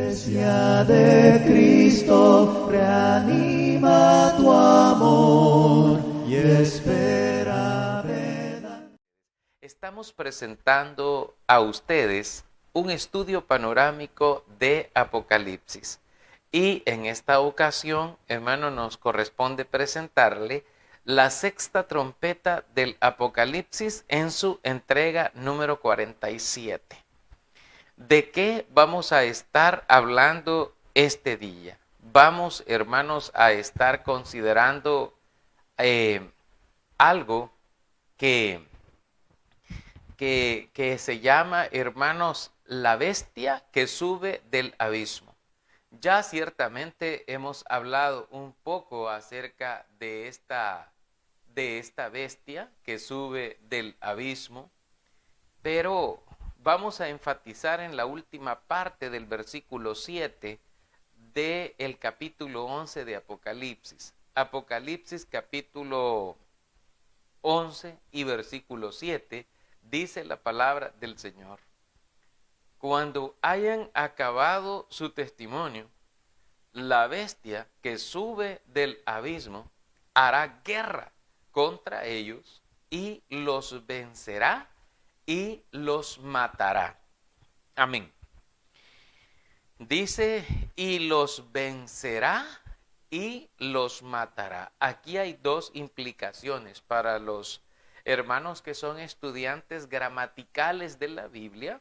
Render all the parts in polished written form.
Iglesia de Cristo, reanima tu amor y espera verdad. Estamos presentando a ustedes un estudio panorámico de Apocalipsis. Y en esta ocasión, hermano, nos corresponde presentarle la sexta trompeta del Apocalipsis en su entrega número 47. ¿De qué vamos a estar hablando este día? Vamos, hermanos, a estar considerando algo que se llama, hermanos, la bestia que sube del abismo. Ya ciertamente hemos hablado un poco acerca de esta bestia que sube del abismo, pero vamos a enfatizar en la última parte del versículo 7 del capítulo 11 de Apocalipsis. Apocalipsis capítulo 11 y versículo 7 dice la palabra del Señor: cuando hayan acabado su testimonio, la bestia que sube del abismo hará guerra contra ellos y los vencerá y los matará. Amén. Dice, y los vencerá y los matará. Aquí hay dos implicaciones para los hermanos que son estudiantes gramaticales de la Biblia.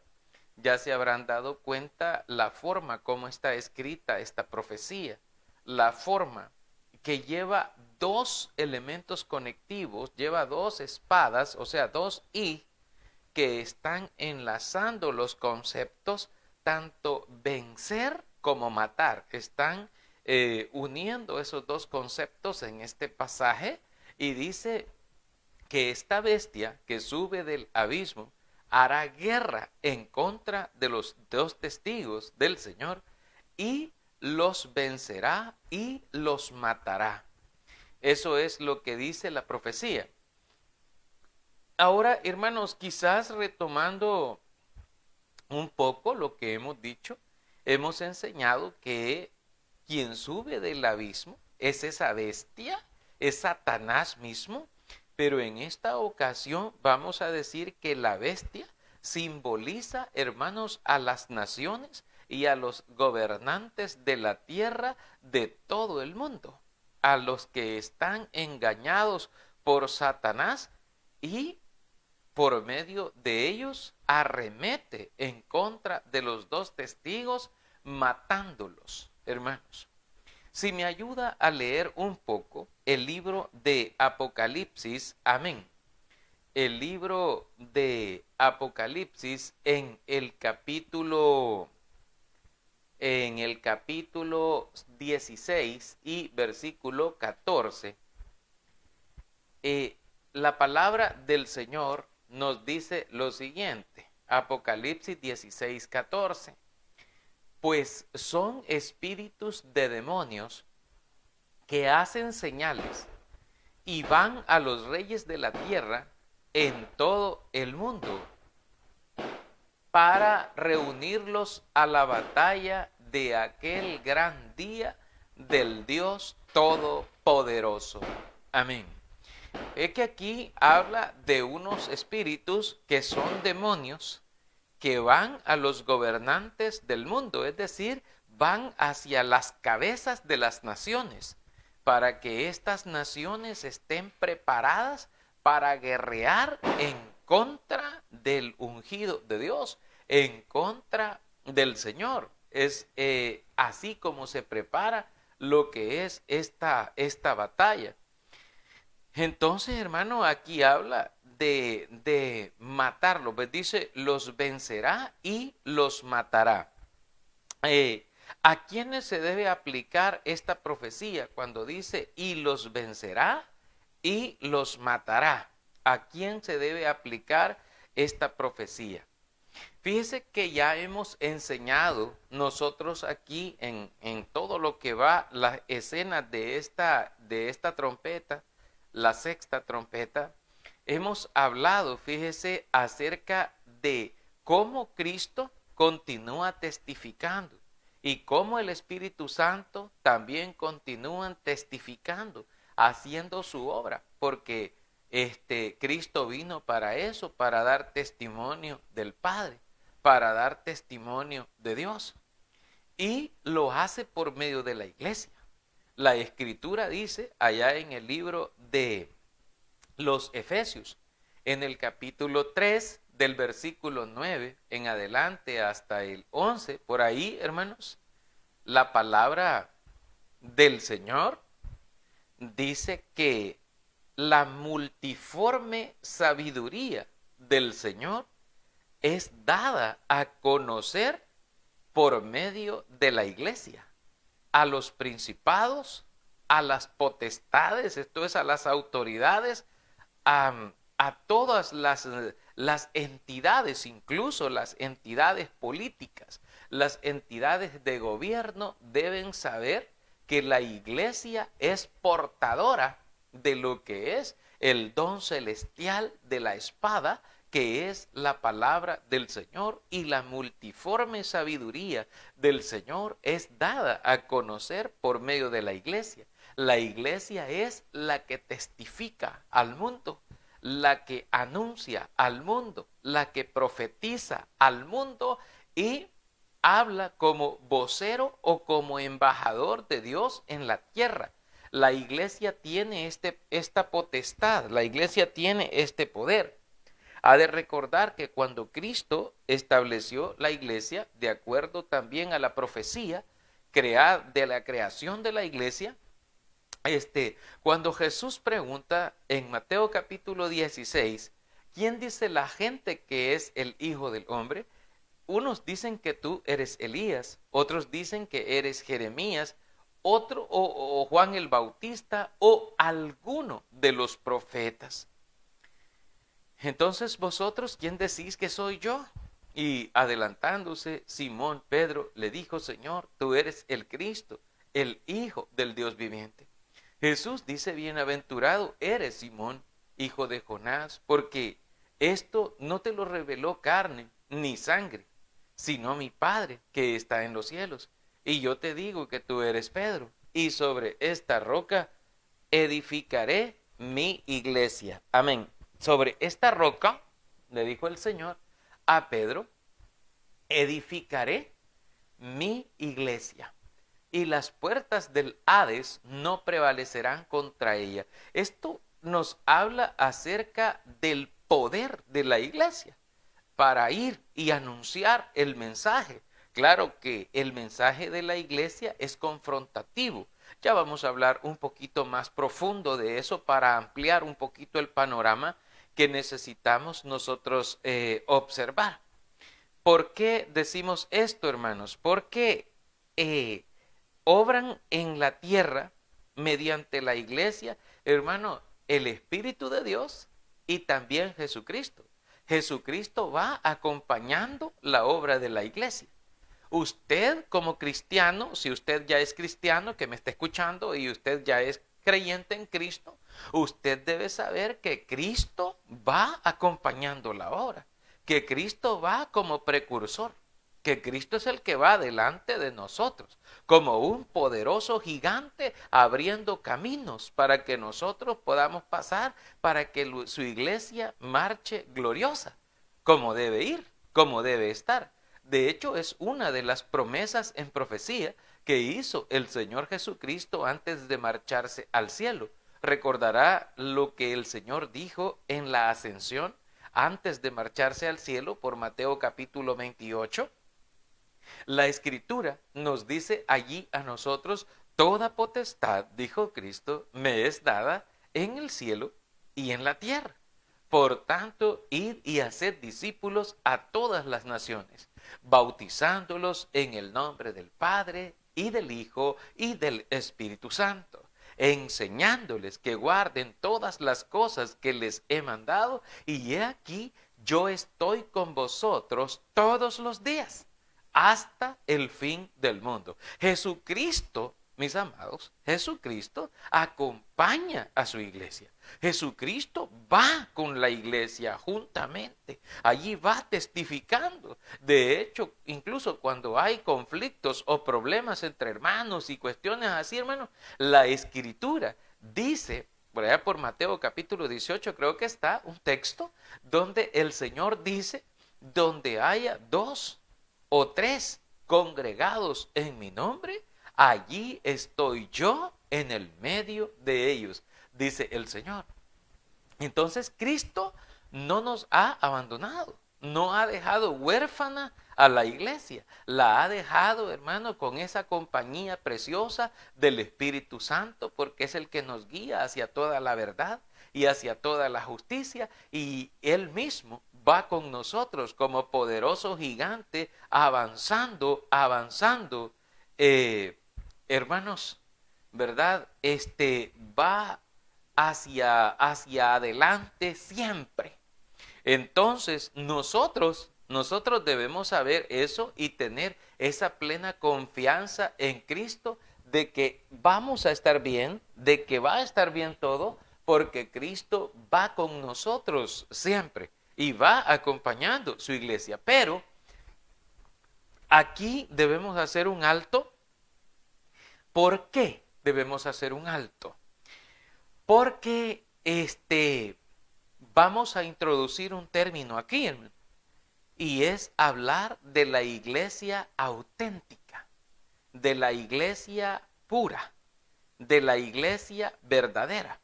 Ya se habrán dado cuenta la forma como está escrita esta profecía. La forma que lleva dos elementos conectivos, lleva dos espadas, o sea, dos i, que están enlazando los conceptos tanto vencer como matar. Están uniendo esos dos conceptos en este pasaje y dice que esta bestia que sube del abismo hará guerra en contra de los dos testigos del Señor y los vencerá y los matará. Eso es lo que dice la profecía. Ahora, hermanos, quizás retomando un poco lo que hemos dicho, hemos enseñado que quien sube del abismo es esa bestia, es Satanás mismo, pero en esta ocasión vamos a decir que la bestia simboliza, hermanos, a las naciones y a los gobernantes de la tierra de todo el mundo, a los que están engañados por Satanás y por medio de ellos arremete en contra de los dos testigos, matándolos, hermanos. Si me ayuda a leer un poco el libro de Apocalipsis, amén. El libro de Apocalipsis en el capítulo 16 y versículo 14, la palabra del Señor nos dice lo siguiente, Apocalipsis 16, 14. Pues son espíritus de demonios que hacen señales y van a los reyes de la tierra en todo el mundo para reunirlos a la batalla de aquel gran día del Dios Todopoderoso. Amén. Es que aquí habla de unos espíritus que son demonios que van a los gobernantes del mundo, es decir, van hacia las cabezas de las naciones, para que estas naciones estén preparadas para guerrear en contra del ungido de Dios, en contra del Señor. Es así como se prepara lo que es esta batalla. Entonces, hermano, aquí habla de matarlos. Pues dice, los vencerá y los matará. ¿A quiénes se debe aplicar esta profecía cuando dice, y los vencerá y los matará? ¿A quién se debe aplicar esta profecía? Fíjese que ya hemos enseñado nosotros aquí en todo lo que va la escena de esta trompeta, la sexta trompeta. Hemos hablado, fíjese, acerca de cómo Cristo continúa testificando y cómo el Espíritu Santo también continúan testificando, haciendo su obra, porque Cristo vino para eso, para dar testimonio del Padre, para dar testimonio de Dios. Y lo hace por medio de la iglesia. La Escritura dice allá en el libro de los Efesios, en el capítulo 3, del versículo 9 en adelante hasta el 11, por ahí, hermanos, la palabra del Señor dice que la multiforme sabiduría del Señor es dada a conocer por medio de la iglesia, a los principados, a las potestades, esto es, a las autoridades, a todas las entidades, incluso las entidades políticas, las entidades de gobierno deben saber que la iglesia es portadora de lo que es el don celestial de la espada, que es la palabra del Señor, y la multiforme sabiduría del Señor es dada a conocer por medio de la iglesia. La iglesia es la que testifica al mundo, la que anuncia al mundo, la que profetiza al mundo y habla como vocero o como embajador de Dios en la tierra. La iglesia tiene esta potestad, la iglesia tiene este poder. Ha de recordar que cuando Cristo estableció la iglesia, de acuerdo también a la profecía de la creación de la iglesia, cuando Jesús pregunta en Mateo capítulo 16, ¿quién dice la gente que es el Hijo del Hombre? Unos dicen que tú eres Elías, otros dicen que eres Jeremías, otro o Juan el Bautista o alguno de los profetas. Entonces, vosotros, ¿quién decís que soy yo? Y adelantándose, Simón Pedro le dijo, Señor, tú eres el Cristo, el Hijo del Dios viviente. Jesús dice, bienaventurado eres, Simón, hijo de Jonás, porque esto no te lo reveló carne ni sangre, sino mi Padre que está en los cielos. Y yo te digo que tú eres Pedro, y sobre esta roca edificaré mi iglesia. Amén. Sobre esta roca, le dijo el Señor a Pedro, edificaré mi iglesia, y las puertas del Hades no prevalecerán contra ella. Esto nos habla acerca del poder de la iglesia para ir y anunciar el mensaje. Claro que el mensaje de la iglesia es confrontativo. Ya vamos a hablar un poquito más profundo de eso para ampliar un poquito el panorama que necesitamos nosotros observar. ¿Por qué decimos esto, hermanos? Porque obran en la tierra mediante la iglesia, hermano, el Espíritu de Dios y también Jesucristo. Jesucristo va acompañando la obra de la iglesia. Usted como cristiano, si usted ya es cristiano que me está escuchando y usted ya es creyente en Cristo, usted debe saber que Cristo va acompañando la obra, que Cristo va como precursor, que Cristo es el que va delante de nosotros, como un poderoso gigante abriendo caminos para que nosotros podamos pasar, para que su iglesia marche gloriosa, como debe ir, como debe estar. De hecho, es una de las promesas en profecía que hizo el Señor Jesucristo antes de marcharse al cielo. Recordará lo que el Señor dijo en la ascensión antes de marcharse al cielo por Mateo capítulo 28. La Escritura nos dice allí a nosotros, toda potestad, dijo Cristo, me es dada en el cielo y en la tierra. Por tanto, id y haced discípulos a todas las naciones, bautizándolos en el nombre del Padre y del Hijo y del Espíritu Santo, enseñándoles que guarden todas las cosas que les he mandado, y he aquí, yo estoy con vosotros todos los días, hasta el fin del mundo. Jesucristo mis amados, Jesucristo acompaña a su iglesia. Jesucristo va con la iglesia juntamente. Allí va testificando. De hecho, incluso cuando hay conflictos o problemas entre hermanos y cuestiones así, hermanos, la Escritura dice, por allá por Mateo capítulo 18, creo que está un texto donde el Señor dice, donde haya 2 o 3 congregados en mi nombre, allí estoy yo en el medio de ellos, dice el Señor. Entonces Cristo no nos ha abandonado, no ha dejado huérfana a la iglesia, la ha dejado, hermano, con esa compañía preciosa del Espíritu Santo, porque es el que nos guía hacia toda la verdad y hacia toda la justicia, y Él mismo va con nosotros como poderoso gigante, avanzando, hermanos, ¿verdad? Va hacia adelante siempre. Entonces, nosotros debemos saber eso y tener esa plena confianza en Cristo de que vamos a estar bien, de que va a estar bien todo, porque Cristo va con nosotros siempre y va acompañando su iglesia. Pero aquí debemos hacer un alto. ¿Por qué debemos hacer un alto? Porque vamos a introducir un término aquí, hermano, y es hablar de la iglesia auténtica, de la iglesia pura, de la iglesia verdadera.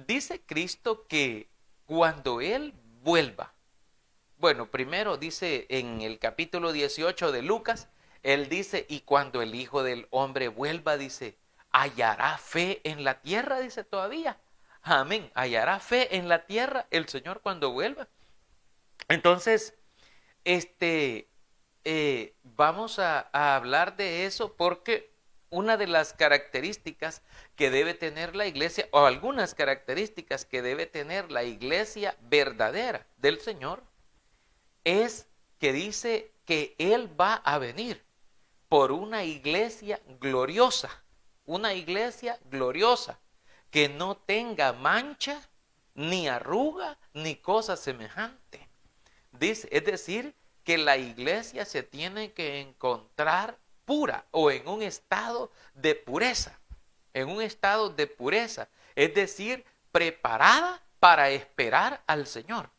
Dice Cristo que cuando Él vuelva, bueno, primero dice en el capítulo 18 de Lucas, Él dice, y cuando el Hijo del Hombre vuelva, dice, ¿hallará fe en la tierra? Dice todavía. Amén. ¿Hallará fe en la tierra el Señor cuando vuelva? Entonces, vamos a hablar de eso porque una de las características que debe tener la iglesia, o algunas características que debe tener la iglesia verdadera del Señor, es que dice que Él va a venir por una iglesia gloriosa, que no tenga mancha, ni arruga, ni cosa semejante. Dice, es decir, que la iglesia se tiene que encontrar pura o en un estado de pureza, es decir, preparada para esperar al Señor.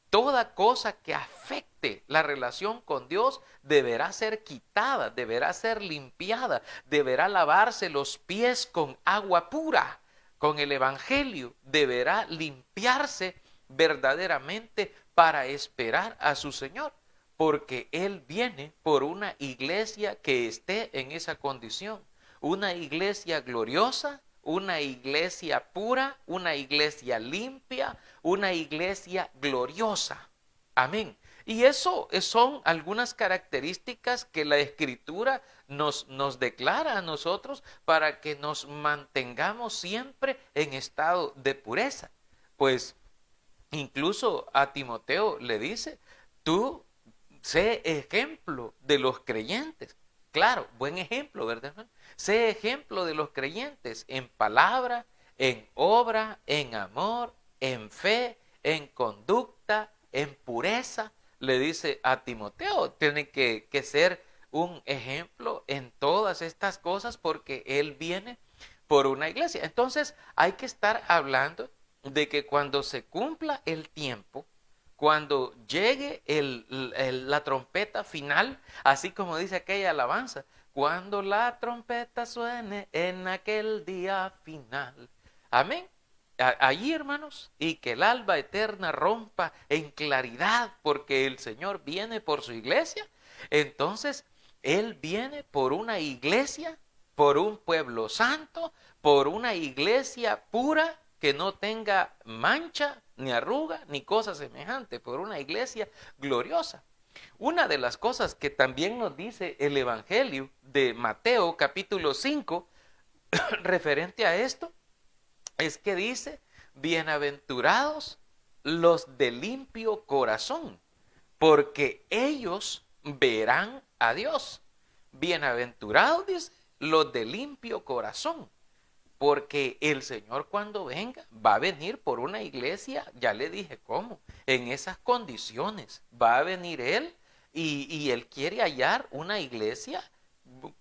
Toda cosa que afecte la relación con Dios deberá ser quitada, deberá ser limpiada, deberá lavarse los pies con agua pura, con el Evangelio, deberá limpiarse verdaderamente para esperar a su Señor, porque Él viene por una iglesia que esté en esa condición, una iglesia gloriosa, una iglesia pura, una iglesia limpia, una iglesia gloriosa. Amén. Y eso son algunas características que la Escritura nos declara a nosotros para que nos mantengamos siempre en estado de pureza. Pues incluso a Timoteo le dice, tú sé ejemplo de los creyentes. Claro, buen ejemplo, ¿verdad? Sé ejemplo de los creyentes en palabra, en obra, en amor, en fe, en conducta, en pureza. Le dice a Timoteo, tiene que ser un ejemplo en todas estas cosas porque él viene por una iglesia. Entonces hay que estar hablando de que cuando se cumpla el tiempo, cuando llegue la trompeta final, así como dice aquella alabanza, cuando la trompeta suene en aquel día final. Amén. Allí, hermanos, y que el alba eterna rompa en claridad, porque el Señor viene por su iglesia. Entonces, Él viene por una iglesia, por un pueblo santo, por una iglesia pura, que no tenga mancha, ni arruga, ni cosa semejante, por una iglesia gloriosa. Una de las cosas que también nos dice el Evangelio de Mateo capítulo 5, referente a esto, es que dice, bienaventurados los de limpio corazón, porque ellos verán a Dios. Bienaventurados, dice, los de limpio corazón. Porque el Señor cuando venga va a venir por una iglesia, ya le dije cómo, en esas condiciones va a venir Él y Él quiere hallar una iglesia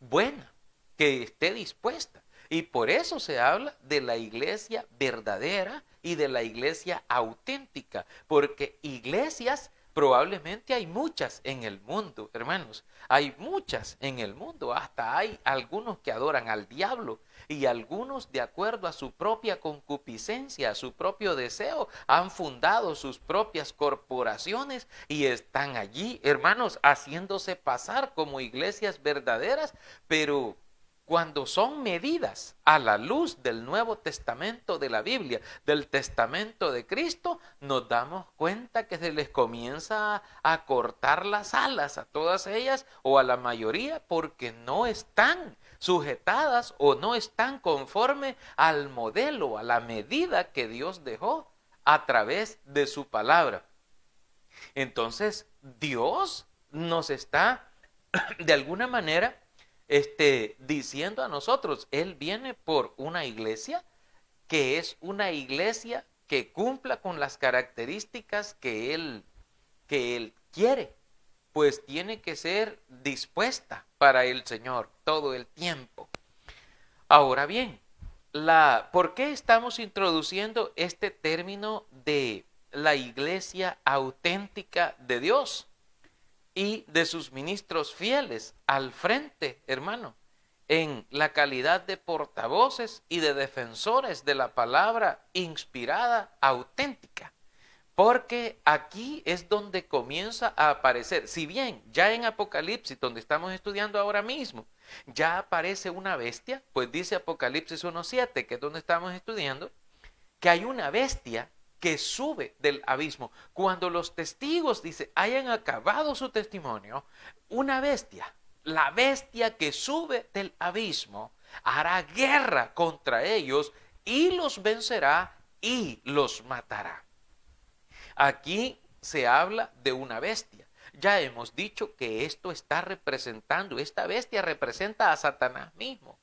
buena, que esté dispuesta. Y por eso se habla de la iglesia verdadera y de la iglesia auténtica, porque iglesias probablemente hay muchas en el mundo, hermanos, hay muchas en el mundo, hasta hay algunos que adoran al diablo y algunos de acuerdo a su propia concupiscencia, a su propio deseo, han fundado sus propias corporaciones y están allí, hermanos, haciéndose pasar como iglesias verdaderas, pero cuando son medidas a la luz del Nuevo Testamento de la Biblia, del Testamento de Cristo, nos damos cuenta que se les comienza a cortar las alas a todas ellas o a la mayoría porque no están sujetadas o no están conforme al modelo, a la medida que Dios dejó a través de su palabra. Entonces, Dios nos está de alguna manera diciendo a nosotros, Él viene por una iglesia que es una iglesia que cumpla con las características que Él quiere, pues tiene que ser dispuesta para el Señor todo el tiempo. Ahora bien, ¿por qué estamos introduciendo este término de la iglesia auténtica de Dios y de sus ministros fieles al frente, hermano, en la calidad de portavoces y de defensores de la palabra inspirada auténtica? Porque aquí es donde comienza a aparecer, si bien ya en Apocalipsis, donde estamos estudiando ahora mismo, ya aparece una bestia, pues dice Apocalipsis 1:7, que es donde estamos estudiando, que hay una bestia que sube del abismo. Cuando los testigos, dice, hayan acabado su testimonio, una bestia, la bestia que sube del abismo, hará guerra contra ellos y los vencerá y los matará. Aquí se habla de una bestia. Ya hemos dicho que esto está representando, esta bestia representa a Satanás mismo,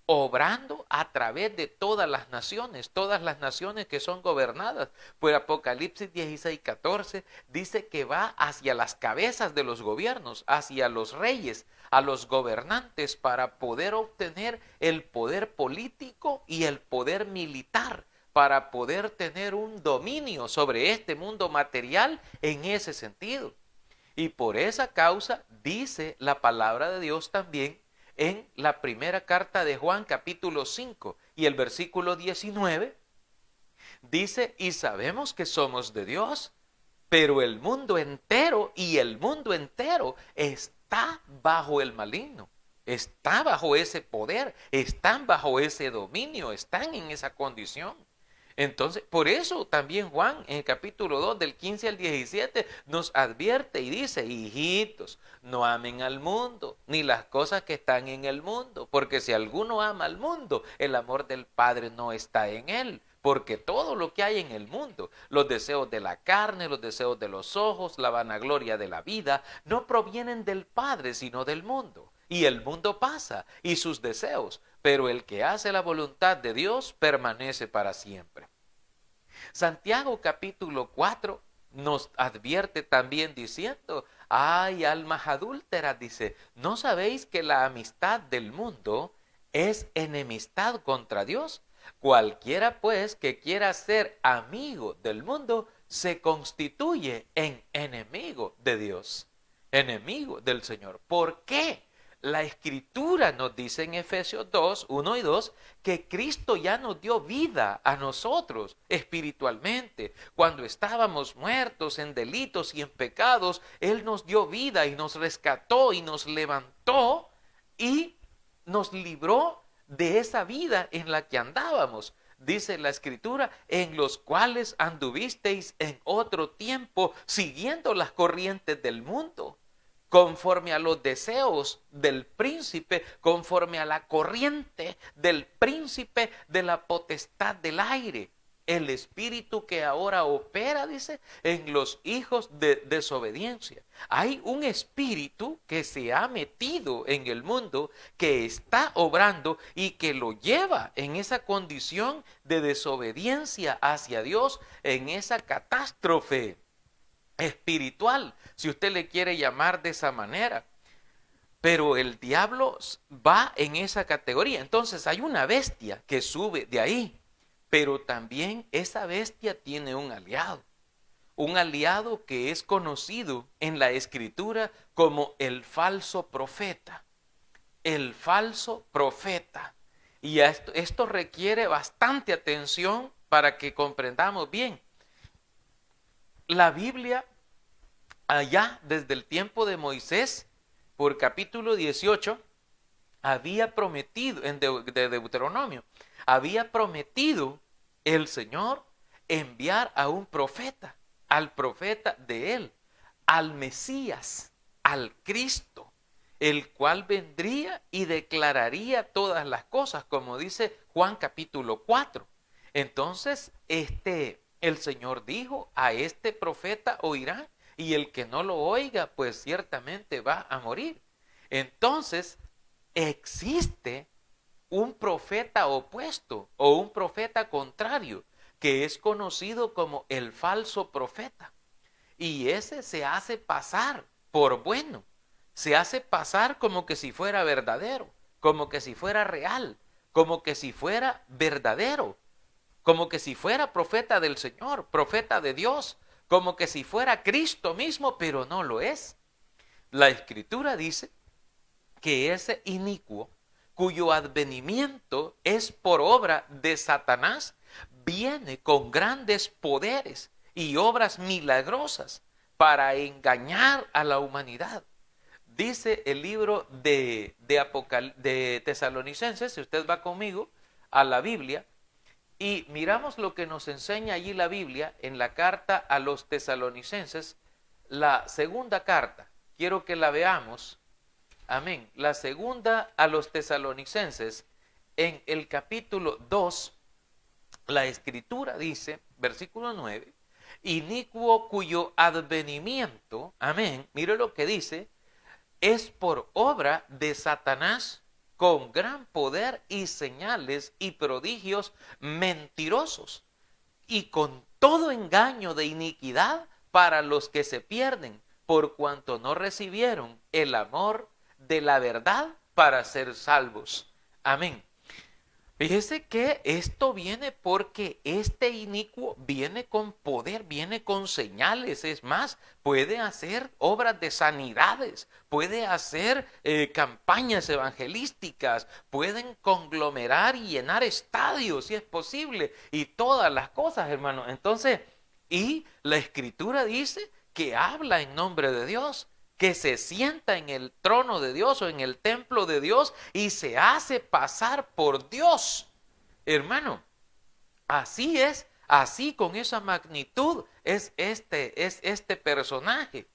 obrando a través de todas las naciones que son gobernadas. Pues Apocalipsis 16:14 dice que va hacia las cabezas de los gobiernos, hacia los reyes, a los gobernantes, para poder obtener el poder político y el poder militar, para poder tener un dominio sobre este mundo material en ese sentido. Y por esa causa dice la palabra de Dios también en la primera carta de Juan, capítulo 5 y el versículo 19, dice, y sabemos que somos de Dios, pero el mundo entero está bajo el maligno, está bajo ese poder, están bajo ese dominio, están en esa condición. Entonces, por eso también Juan en el capítulo 2 del 15 al 17 nos advierte y dice, hijitos, no amen al mundo, ni las cosas que están en el mundo, porque si alguno ama al mundo, el amor del Padre no está en él. Porque todo lo que hay en el mundo, los deseos de la carne, los deseos de los ojos, la vanagloria de la vida, no provienen del Padre, sino del mundo. Y el mundo pasa, y sus deseos, pero el que hace la voluntad de Dios permanece para siempre. Santiago capítulo 4 nos advierte también diciendo, ay, almas adúlteras, dice, ¿no sabéis que la amistad del mundo es enemistad contra Dios? Cualquiera pues que quiera ser amigo del mundo se constituye en enemigo de Dios, enemigo del Señor. ¿Por qué? La Escritura nos dice en Efesios 2, 1 y 2, que Cristo ya nos dio vida a nosotros espiritualmente. Cuando estábamos muertos en delitos y en pecados, Él nos dio vida y nos rescató y nos levantó y nos libró de esa vida en la que andábamos. Dice la Escritura, en los cuales anduvisteis en otro tiempo, siguiendo las corrientes del mundo, conforme a los deseos del príncipe, conforme a la corriente del príncipe de la potestad del aire, el espíritu que ahora opera, dice, en los hijos de desobediencia. Hay un espíritu que se ha metido en el mundo, que está obrando y que lo lleva en esa condición de desobediencia hacia Dios, en esa catástrofe espiritual, si usted le quiere llamar de esa manera. Pero el diablo va en esa categoría. Entonces hay una bestia que sube de ahí, pero también esa bestia tiene un aliado que es conocido en la Escritura como el falso profeta. El falso profeta. Y esto requiere bastante atención para que comprendamos bien. La Biblia, allá desde el tiempo de Moisés, por capítulo 18, había prometido, de Deuteronomio, había prometido el Señor enviar a un profeta, al profeta de él, al Mesías, al Cristo, el cual vendría y declararía todas las cosas, como dice Juan capítulo 4. Entonces, el Señor dijo, a este profeta oirán, y el que no lo oiga, pues ciertamente va a morir. Entonces, existe un profeta opuesto o un profeta contrario, que es conocido como el falso profeta. Y ese se hace pasar por bueno, se hace pasar como que si fuera verdadero, como que si fuera real, como que si fuera verdadero, como que si fuera profeta del Señor, profeta de Dios, como que si fuera Cristo mismo, pero no lo es. La Escritura dice que ese inicuo, cuyo advenimiento es por obra de Satanás, viene con grandes poderes y obras milagrosas para engañar a la humanidad. Dice el libro de Tesalonicenses, si usted va conmigo a la Biblia, y miramos lo que nos enseña allí la Biblia en la carta a los Tesalonicenses, la segunda carta. Quiero que la veamos. Amén. La segunda a los Tesalonicenses, en el capítulo 2, la Escritura dice, versículo 9, inicuo cuyo advenimiento, amén, mire lo que dice, es por obra de Satanás, con gran poder y señales y prodigios mentirosos, y con todo engaño de iniquidad para los que se pierden, por cuanto no recibieron el amor de la verdad para ser salvos. Amén. Fíjese que esto viene porque este inicuo viene con poder, viene con señales. Es más, puede hacer obras de sanidades, puede hacer campañas evangelísticas, pueden conglomerar y llenar estadios si es posible, y todas las cosas, hermano. Entonces, y la Escritura dice que habla en nombre de Dios, que se sienta en el trono de Dios o en el templo de Dios y se hace pasar por Dios. Hermano, así es, así con esa magnitud es este personaje.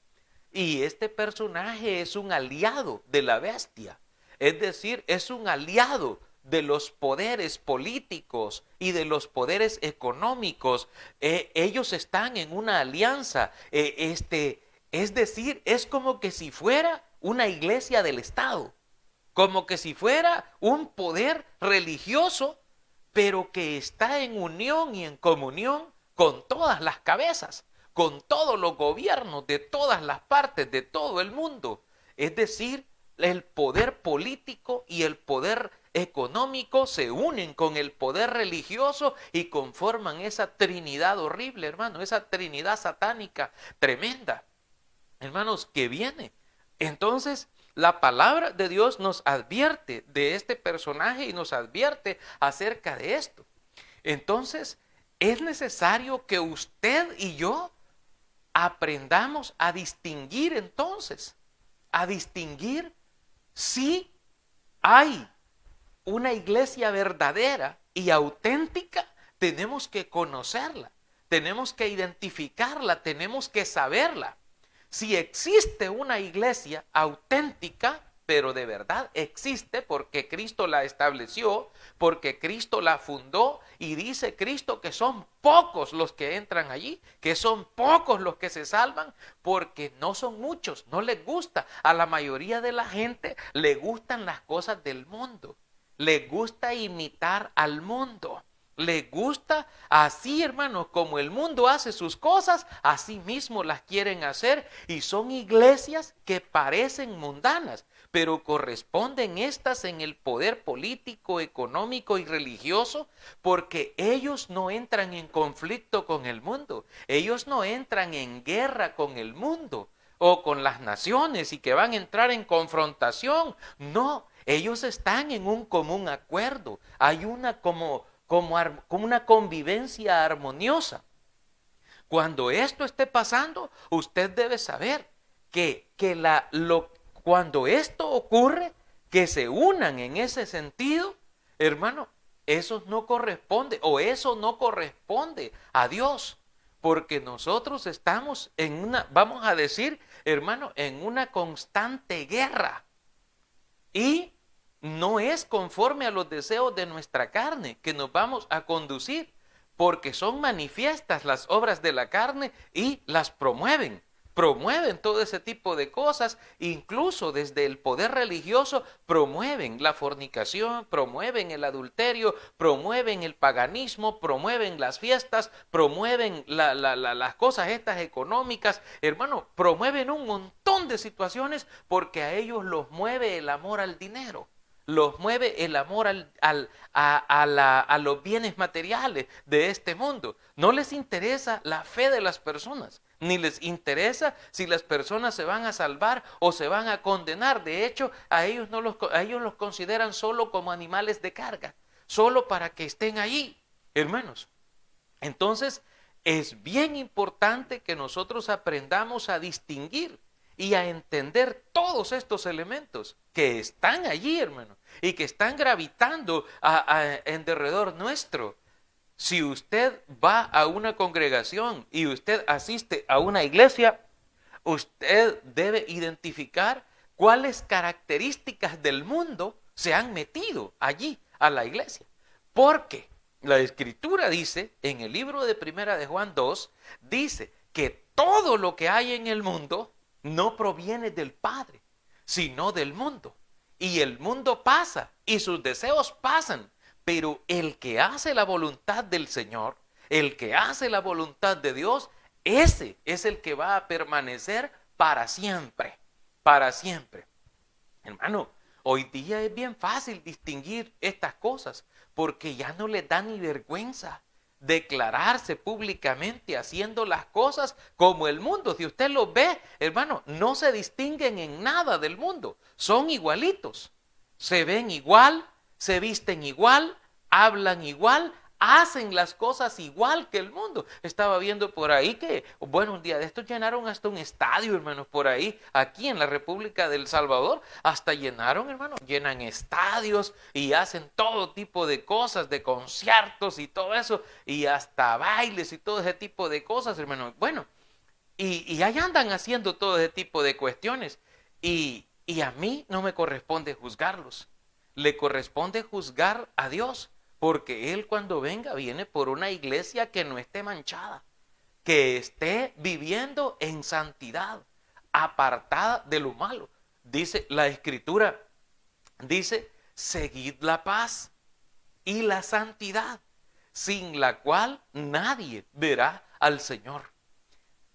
Y este personaje es un aliado de la bestia. Es decir, es un aliado de los poderes políticos y de los poderes económicos. Ellos están en una alianza. Es decir, es como que si fuera una iglesia del Estado, como que si fuera un poder religioso, pero que está en unión y en comunión con todas las cabezas, con todos los gobiernos de todas las partes de todo el mundo. Es decir, el poder político y el poder económico se unen con el poder religioso y conforman esa trinidad horrible, hermano, esa trinidad satánica tremenda, hermanos, que viene. Entonces, la palabra de Dios nos advierte de este personaje y nos advierte acerca de esto. Entonces, es necesario que usted y yo aprendamos a distinguir entonces, a distinguir si hay una iglesia verdadera y auténtica. Tenemos que conocerla, tenemos que identificarla, tenemos que saberla. Si existe una iglesia auténtica, pero de verdad existe porque Cristo la estableció, porque Cristo la fundó, y dice Cristo que son pocos los que entran allí, que son pocos los que se salvan, porque no son muchos, no les gusta. A la mayoría de la gente le gustan las cosas del mundo, le gusta imitar al mundo. Le gusta así, hermanos, como el mundo hace sus cosas, así mismo las quieren hacer, y son iglesias que parecen mundanas, pero corresponden estas en el poder político, económico y religioso, porque ellos no entran en conflicto con el mundo, ellos no entran en guerra con el mundo o con las naciones y que van a entrar en confrontación. No, ellos están en un común acuerdo, hay una como una convivencia armoniosa. Cuando esto esté pasando, usted debe saber cuando esto ocurre, que se unan en ese sentido, hermano, eso no corresponde a Dios, porque nosotros estamos vamos a decir, hermano, en una constante guerra, y no es conforme a los deseos de nuestra carne que nos vamos a conducir, porque son manifiestas las obras de la carne y las promueven todo ese tipo de cosas, incluso desde el poder religioso promueven la fornicación, promueven el adulterio, promueven el paganismo, promueven las fiestas, promueven las cosas estas económicas, hermano, promueven un montón de situaciones porque a ellos los mueve el amor al dinero. Los mueve el amor a los bienes materiales de este mundo. No les interesa la fe de las personas, ni les interesa si las personas se van a salvar o se van a condenar. De hecho, a ellos los consideran solo como animales de carga, solo para que estén allí, hermanos. Entonces, es bien importante que nosotros aprendamos a distinguir y a entender todos estos elementos que están allí, hermano, y que están gravitando en derredor nuestro. Si usted va a una congregación y usted asiste a una iglesia, usted debe identificar cuáles características del mundo se han metido allí a la iglesia. Porque la Escritura dice, en el libro de Primera de Juan 2, dice que todo lo que hay en el mundo no proviene del Padre, sino del mundo. Y el mundo pasa y sus deseos pasan, pero el que hace la voluntad del Señor, el que hace la voluntad de Dios, ese es el que va a permanecer para siempre, para siempre. Hermano, hoy día es bien fácil distinguir estas cosas, porque ya no les da ni vergüenza declararse públicamente haciendo las cosas como el mundo. Si usted los ve, hermano, no se distinguen en nada del mundo, son igualitos, se ven igual, se visten igual, hablan igual, hacen las cosas igual que el mundo. Estaba viendo por ahí que, bueno, un día de estos llenaron hasta un estadio, hermanos, por ahí, aquí en la República del Salvador, hasta llenaron, hermanos, llenan estadios y hacen todo tipo de cosas, de conciertos y todo eso, y hasta bailes y todo ese tipo de cosas, hermanos. Bueno, y ahí andan haciendo todo ese tipo de cuestiones, y a mí no me corresponde juzgarlos, le corresponde juzgar a Dios. Porque Él cuando venga viene por una iglesia que no esté manchada, que esté viviendo en santidad, apartada de lo malo. Dice la Escritura, dice, seguid la paz y la santidad, sin la cual nadie verá al Señor.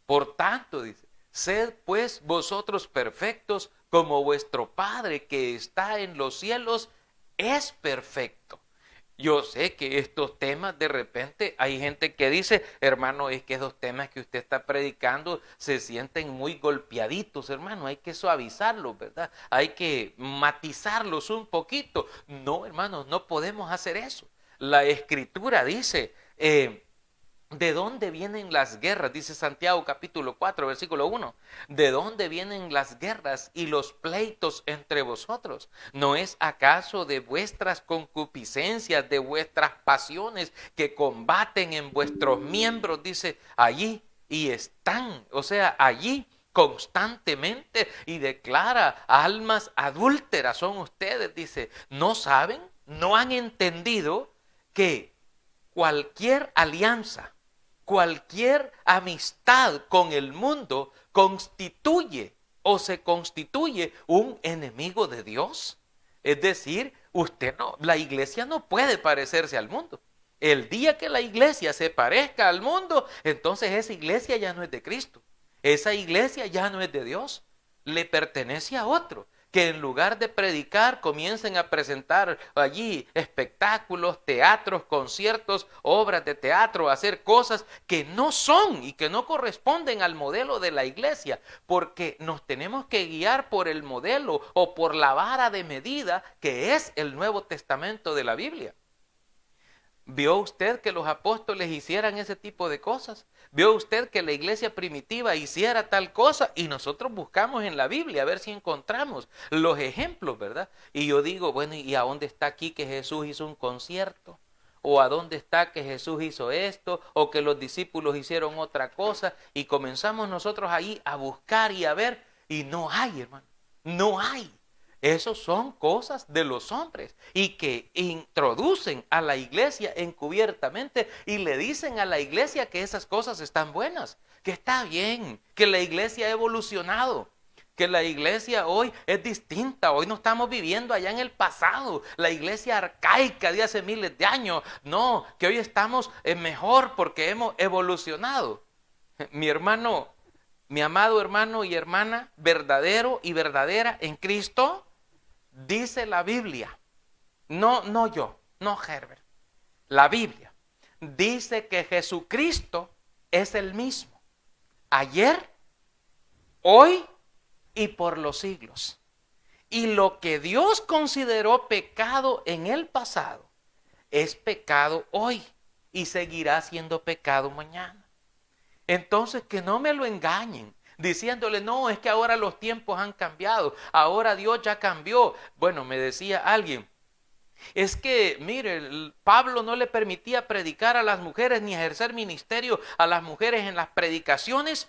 Por tanto, dice, sed pues vosotros perfectos como vuestro Padre que está en los cielos es perfecto. Yo sé que estos temas de repente hay gente que dice, hermano, es que esos temas que usted está predicando se sienten muy golpeaditos, hermano, hay que suavizarlos, ¿verdad? Hay que matizarlos un poquito. No, hermanos, no podemos hacer eso. La Escritura dice, ¿de dónde vienen las guerras? Dice Santiago capítulo 4, versículo 1. ¿De dónde vienen las guerras y los pleitos entre vosotros? ¿No es acaso de vuestras concupiscencias, de vuestras pasiones que combaten en vuestros miembros? Dice allí, y están, o sea, allí constantemente y declara: almas adúlteras son ustedes. Dice, ¿no saben? ¿No han entendido que cualquier alianza, cualquier amistad con el mundo constituye o se constituye un enemigo de Dios? Es decir, la iglesia no puede parecerse al mundo. El día que la iglesia se parezca al mundo, entonces esa iglesia ya no es de Cristo. Esa iglesia ya no es de Dios. Le pertenece a otro. Que en lugar de predicar comiencen a presentar allí espectáculos, teatros, conciertos, obras de teatro, hacer cosas que no son y que no corresponden al modelo de la iglesia, porque nos tenemos que guiar por el modelo o por la vara de medida que es el Nuevo Testamento de la Biblia. ¿Vio usted que los apóstoles hicieran ese tipo de cosas? ¿Vio usted que la iglesia primitiva hiciera tal cosa? Y nosotros buscamos en la Biblia a ver si encontramos los ejemplos, ¿verdad? Y yo digo, bueno, ¿y a dónde está aquí que Jesús hizo un concierto? ¿O a dónde está que Jesús hizo esto? ¿O que los discípulos hicieron otra cosa? Y comenzamos nosotros ahí a buscar y a ver, y no hay, hermano, no hay. Esos son cosas de los hombres y que introducen a la iglesia encubiertamente y le dicen a la iglesia que esas cosas están buenas, que está bien, que la iglesia ha evolucionado, que la iglesia hoy es distinta. Hoy no estamos viviendo allá en el pasado, la iglesia arcaica de hace miles de años. No, que hoy estamos mejor porque hemos evolucionado. Mi hermano, mi amado hermano y hermana, verdadero y verdadera en Cristo, dice la Biblia, no yo, no Herbert, la Biblia dice que Jesucristo es el mismo, ayer, hoy y por los siglos. Y lo que Dios consideró pecado en el pasado, es pecado hoy y seguirá siendo pecado mañana. Entonces que no me lo engañen, diciéndole, no, es que ahora los tiempos han cambiado, ahora Dios ya cambió. Bueno, me decía alguien, es que, mire, Pablo no le permitía predicar a las mujeres ni ejercer ministerio a las mujeres en las predicaciones,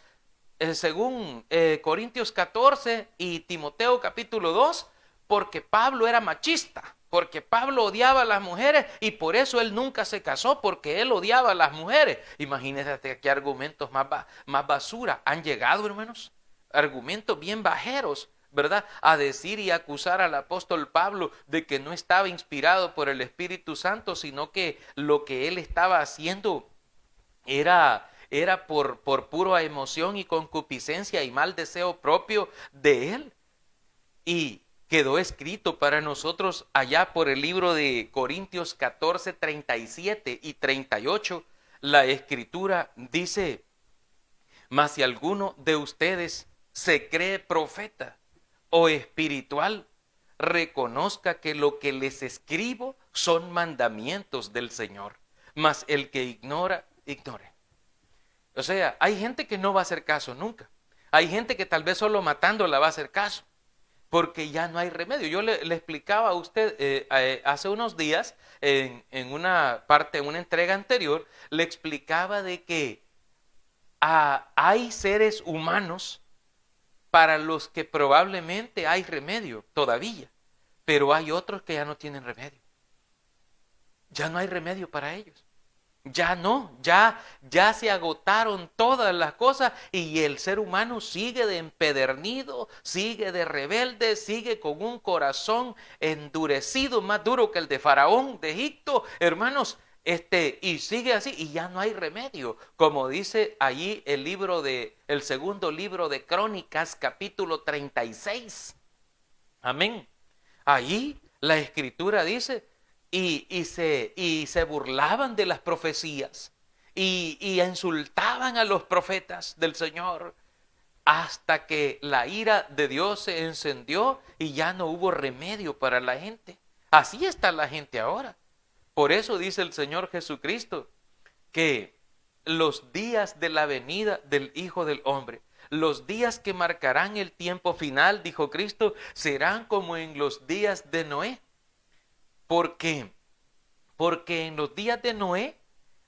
según Corintios 14 y Timoteo capítulo 2, porque Pablo era machista. Porque Pablo odiaba a las mujeres y por eso él nunca se casó, porque él odiaba a las mujeres. Imagínense qué argumentos más basura han llegado, hermanos. Argumentos bien bajeros, ¿verdad? A decir y acusar al apóstol Pablo de que no estaba inspirado por el Espíritu Santo, sino que lo que él estaba haciendo era por pura emoción y concupiscencia y mal deseo propio de él. Y quedó escrito para nosotros allá por el libro de Corintios 14, 37 y 38. La escritura dice, mas si alguno de ustedes se cree profeta o espiritual, reconozca que lo que les escribo son mandamientos del Señor. Mas el que ignora, ignore. O sea, hay gente que no va a hacer caso nunca. Hay gente que tal vez solo matándola va a hacer caso. Porque ya no hay remedio. Yo le explicaba a usted hace unos días, en una entrega anterior, le explicaba de que hay seres humanos para los que probablemente hay remedio todavía, pero hay otros que ya no tienen remedio. Ya no hay remedio para ellos. Ya no, ya se agotaron todas las cosas y el ser humano sigue de empedernido, sigue de rebelde, sigue con un corazón endurecido, más duro que el de Faraón de Egipto, hermanos, y sigue así y ya no hay remedio, como dice allí el segundo libro de Crónicas, capítulo 36. Amén. Allí la escritura dice, y se burlaban de las profecías y insultaban a los profetas del Señor hasta que la ira de Dios se encendió y ya no hubo remedio para la gente. Así está la gente ahora. Por eso dice el Señor Jesucristo que los días de la venida del Hijo del Hombre, los días que marcarán el tiempo final, dijo Cristo, serán como en los días de Noé. ¿Por qué? Porque en los días de Noé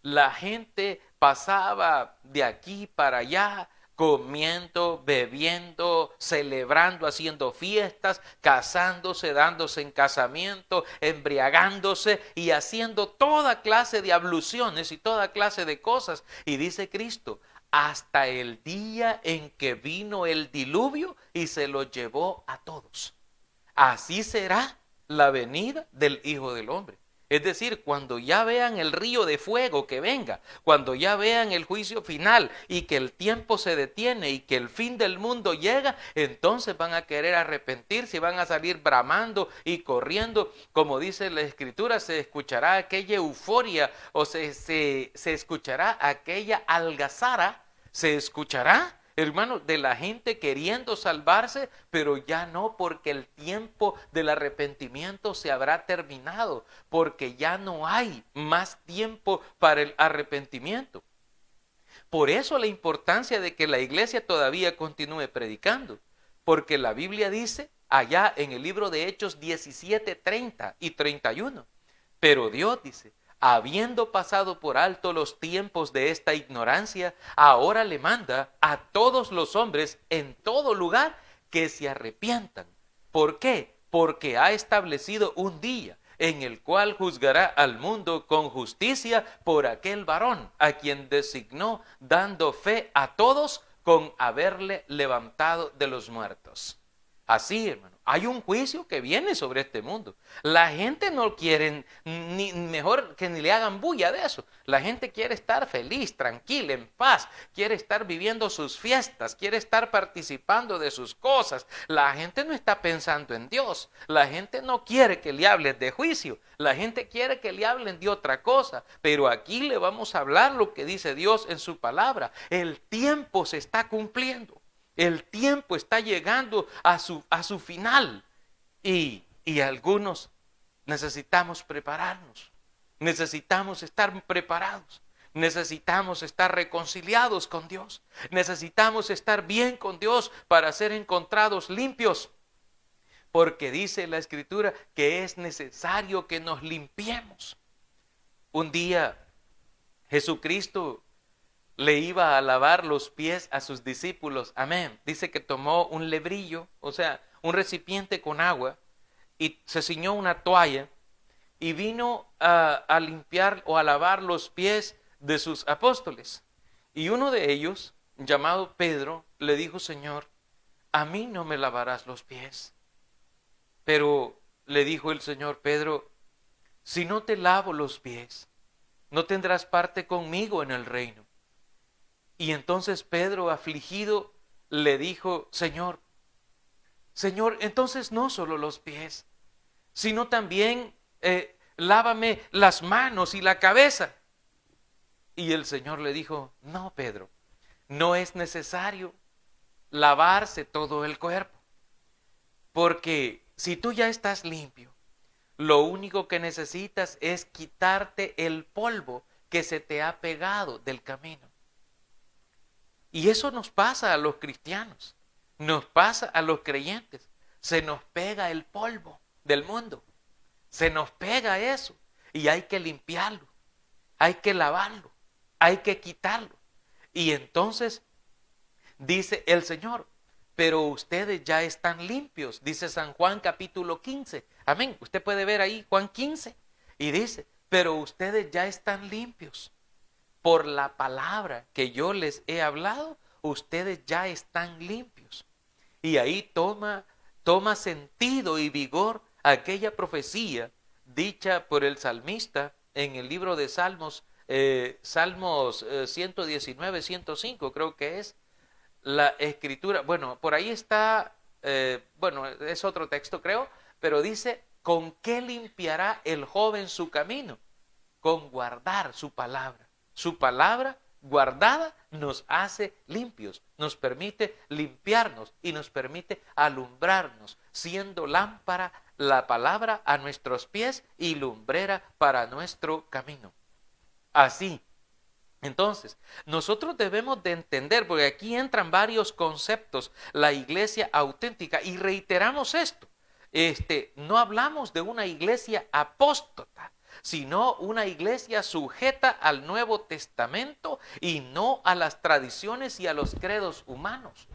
la gente pasaba de aquí para allá comiendo, bebiendo, celebrando, haciendo fiestas, casándose, dándose en casamiento, embriagándose y haciendo toda clase de abluciones y toda clase de cosas. Y dice Cristo, hasta el día en que vino el diluvio y se lo llevó a todos. Así será la venida del Hijo del Hombre. Es decir, cuando ya vean el río de fuego que venga, cuando ya vean el juicio final y que el tiempo se detiene y que el fin del mundo llega, entonces van a querer arrepentirse y van a salir bramando y corriendo. Como dice la Escritura, se escuchará aquella euforia o se escuchará aquella algazara, se escuchará, hermano, de la gente queriendo salvarse, pero ya no, porque el tiempo del arrepentimiento se habrá terminado, porque ya no hay más tiempo para el arrepentimiento. Por eso la importancia de que la iglesia todavía continúe predicando, porque la Biblia dice allá en el libro de Hechos 17, 30 y 31, pero Dios dice, habiendo pasado por alto los tiempos de esta ignorancia, ahora le manda a todos los hombres en todo lugar que se arrepientan. ¿Por qué? Porque ha establecido un día en el cual juzgará al mundo con justicia por aquel varón a quien designó, dando fe a todos con haberle levantado de los muertos. Así, hermano, hay un juicio que viene sobre este mundo. La gente no quiere, ni mejor que ni le hagan bulla de eso. La gente quiere estar feliz, tranquila, en paz. Quiere estar viviendo sus fiestas, quiere estar participando de sus cosas. La gente no está pensando en Dios. La gente no quiere que le hablen de juicio. La gente quiere que le hablen de otra cosa. Pero aquí le vamos a hablar lo que dice Dios en su palabra. El tiempo se está cumpliendo. El tiempo está llegando a su final y algunos necesitamos prepararnos, necesitamos estar preparados, necesitamos estar reconciliados con Dios, necesitamos estar bien con Dios para ser encontrados limpios, porque dice la Escritura que es necesario que nos limpiemos. Un día Jesucristo le iba a lavar los pies a sus discípulos, amén. Dice que tomó un lebrillo, o sea, un recipiente con agua, y se ciñó una toalla, y vino a limpiar o a lavar los pies de sus apóstoles. Y uno de ellos, llamado Pedro, le dijo, Señor, a mí no me lavarás los pies. Pero le dijo el Señor, Pedro, si no te lavo los pies, no tendrás parte conmigo en el reino. Y entonces Pedro, afligido, le dijo, Señor, entonces no solo los pies, sino también lávame las manos y la cabeza. Y el Señor le dijo, no, Pedro, no es necesario lavarse todo el cuerpo, porque si tú ya estás limpio, lo único que necesitas es quitarte el polvo que se te ha pegado del camino. Y eso nos pasa a los cristianos, nos pasa a los creyentes. Se nos pega el polvo del mundo, se nos pega eso y hay que limpiarlo, hay que lavarlo, hay que quitarlo. Y entonces dice el Señor, pero ustedes ya están limpios, dice San Juan capítulo 15. Amén, usted puede ver ahí Juan 15 y dice, pero ustedes ya están limpios. Por la palabra que yo les he hablado, ustedes ya están limpios. Y ahí toma sentido y vigor aquella profecía dicha por el salmista en el libro de Salmos, Salmos 119, 105, creo que es la escritura. Bueno, por ahí está, es otro texto creo, pero dice, ¿con qué limpiará el joven su camino? Con guardar su palabra. Su palabra guardada nos hace limpios, nos permite limpiarnos y nos permite alumbrarnos, siendo lámpara la palabra a nuestros pies y lumbrera para nuestro camino. Así, entonces, nosotros debemos de entender, porque aquí entran varios conceptos, la iglesia auténtica, y reiteramos esto, no hablamos de una iglesia apóstata. sino una iglesia sujeta al Nuevo Testamento y no a las tradiciones y a los credos humanos.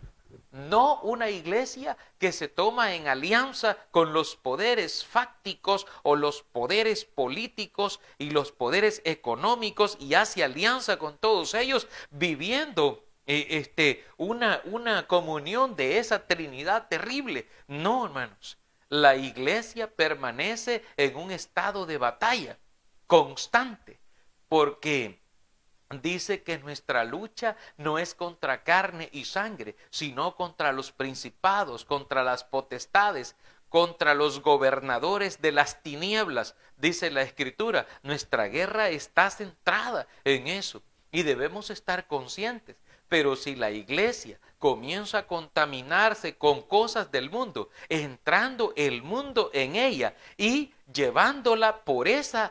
No una iglesia que se toma en alianza con los poderes fácticos o los poderes políticos y los poderes económicos y hace alianza con todos ellos viviendo una comunión de esa Trinidad terrible. No, hermanos, la iglesia permanece en un estado de batalla constante porque dice que nuestra lucha no es contra carne y sangre, sino contra los principados, contra las potestades, contra los gobernadores de las tinieblas. Dice la Escritura, nuestra guerra está centrada en eso y debemos estar conscientes. Pero si la iglesia comienza a contaminarse con cosas del mundo, entrando el mundo en ella y llevándola por esa,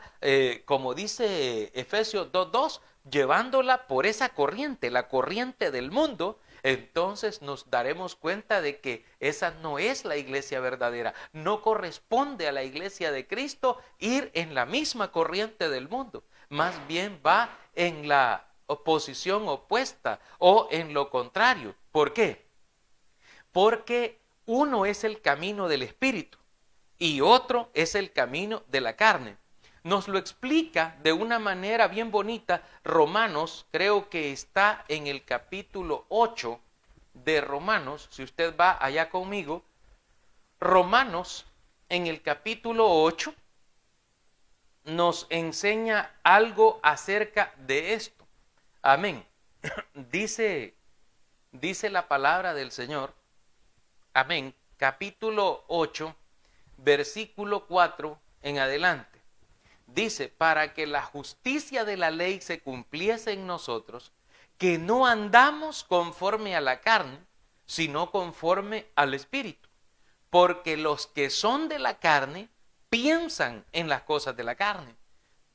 como dice Efesios 2:2, llevándola por esa corriente, la corriente del mundo, entonces nos daremos cuenta de que esa no es la iglesia verdadera. No corresponde a la iglesia de Cristo ir en la misma corriente del mundo. Más bien va en la oposición opuesta o en lo contrario. ¿Por qué? Porque uno es el camino del Espíritu y otro es el camino de la carne. Nos lo explica de una manera bien bonita Romanos, creo que está en el capítulo 8 de Romanos, si usted va allá conmigo, Romanos en el capítulo 8 nos enseña algo acerca de esto. Amén. Dice la palabra del Señor, amén, capítulo 8, versículo 4 en adelante. Dice, para que la justicia de la ley se cumpliese en nosotros, que no andamos conforme a la carne, sino conforme al Espíritu. Porque los que son de la carne piensan en las cosas de la carne,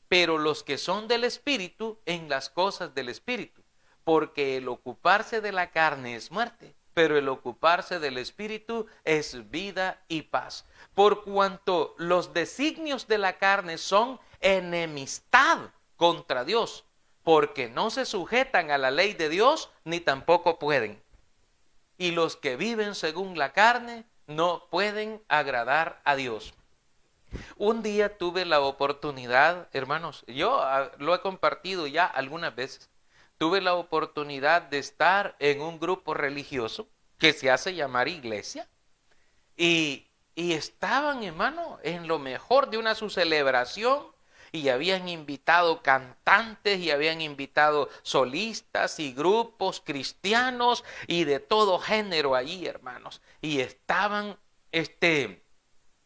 pero los que son del Espíritu en las cosas del Espíritu. Porque el ocuparse de la carne es muerte, pero el ocuparse del Espíritu es vida y paz. Por cuanto los designios de la carne son enemistad contra Dios, porque no se sujetan a la ley de Dios, ni tampoco pueden. Y los que viven según la carne no pueden agradar a Dios. Un día tuve la oportunidad, hermanos, yo lo he compartido ya algunas veces, tuve la oportunidad de estar en un grupo religioso que se hace llamar iglesia y estaban, hermano, en lo mejor de su celebración y habían invitado cantantes y habían invitado solistas y grupos cristianos y de todo género allí, hermanos, y estaban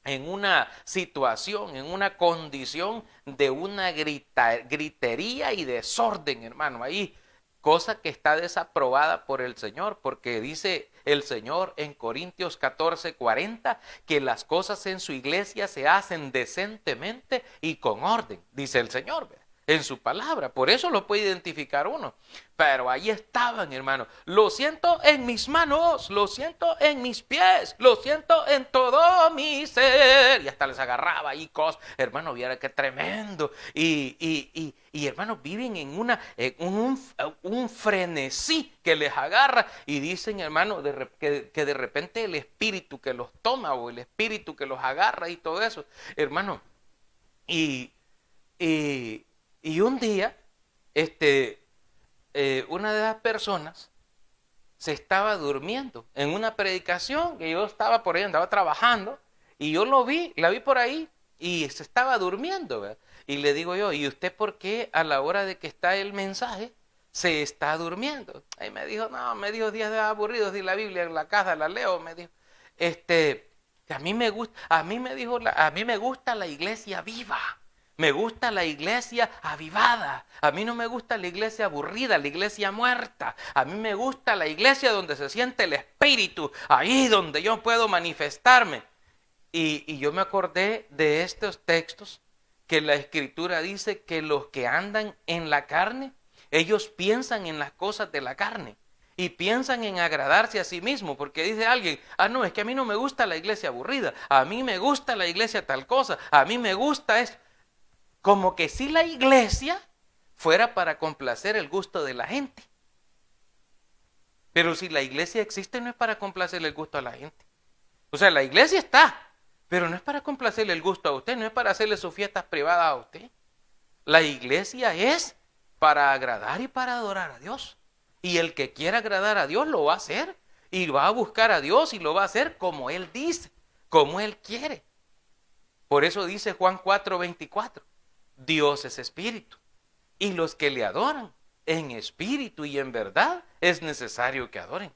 en una situación, en una condición de una gritería y desorden, hermano, ahí, cosa que está desaprobada por el Señor, porque dice el Señor en Corintios 14:40 que las cosas en su iglesia se hacen decentemente y con orden, dice el Señor, ¿verdad?, en su palabra. Por eso lo puede identificar uno. Pero ahí estaban, hermano. Lo siento en mis manos, lo siento en mis pies, lo siento en todo mi ser. Y hasta les agarraba ahí cosas. Hermano, viera qué tremendo. Y hermano, viven en un frenesí que les agarra. Y dicen, hermano, que de repente el espíritu que los toma o el espíritu que los agarra y todo eso. Hermano, y un día, una de las personas se estaba durmiendo en una predicación que yo estaba por ahí, andaba trabajando, y yo la vi por ahí, y se estaba durmiendo, ¿verdad? Y le digo yo, ¿y usted por qué a la hora de que está el mensaje se está durmiendo? Ahí me dijo, no, me dijo, días de aburridos, di la Biblia en la casa, la leo, me dijo, a mí me gusta la iglesia viva. Me gusta la iglesia avivada. A mí no me gusta la iglesia aburrida, la iglesia muerta. A mí me gusta la iglesia donde se siente el espíritu, ahí donde yo puedo manifestarme. Y yo me acordé de estos textos que la Escritura dice que los que andan en la carne, ellos piensan en las cosas de la carne y piensan en agradarse a sí mismo, porque dice alguien, no, es que a mí no me gusta la iglesia aburrida, a mí me gusta la iglesia tal cosa, a mí me gusta esto. como que si la iglesia fuera para complacer el gusto de la gente. Pero si la iglesia existe, no es para complacerle el gusto a la gente. O sea, la iglesia está, pero no es para complacerle el gusto a usted, no es para hacerle sus fiestas privadas a usted. La iglesia es para agradar y para adorar a Dios. Y el que quiera agradar a Dios lo va a hacer. Y va a buscar a Dios y lo va a hacer como Él dice, como Él quiere. Por eso dice Juan 4:24, Dios es espíritu. Y los que le adoran en espíritu y en verdad es necesario que adoren.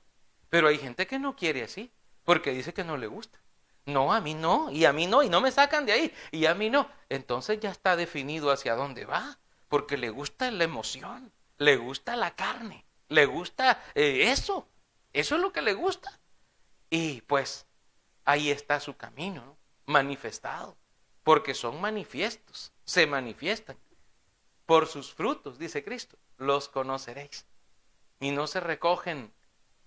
Pero hay gente que no quiere así, porque dice que no le gusta. No, a mí no, y a mí no, y no me sacan de ahí, y a mí no. Entonces ya está definido hacia dónde va, porque le gusta la emoción, le gusta la carne, le gusta eso es lo que le gusta. Y pues ahí está su camino, ¿no? Manifestado, porque son manifiestos, se manifiestan. Por sus frutos, dice Cristo, los conoceréis. Y no se recogen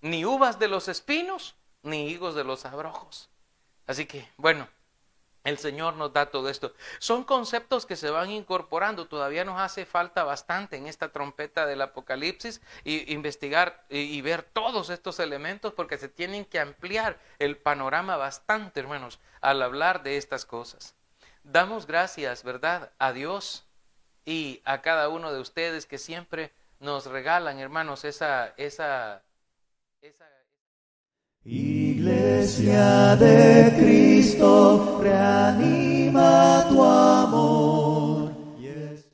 ni uvas de los espinos, ni higos de los abrojos. Así que, bueno, el Señor nos da todo esto. Son conceptos que se van incorporando. Todavía nos hace falta bastante en esta trompeta del Apocalipsis y investigar y ver todos estos elementos, porque se tienen que ampliar el panorama bastante, hermanos, al hablar de estas cosas. Damos gracias, ¿verdad?, a Dios y a cada uno de ustedes que siempre nos regalan, hermanos, esa Iglesia de Cristo, reanima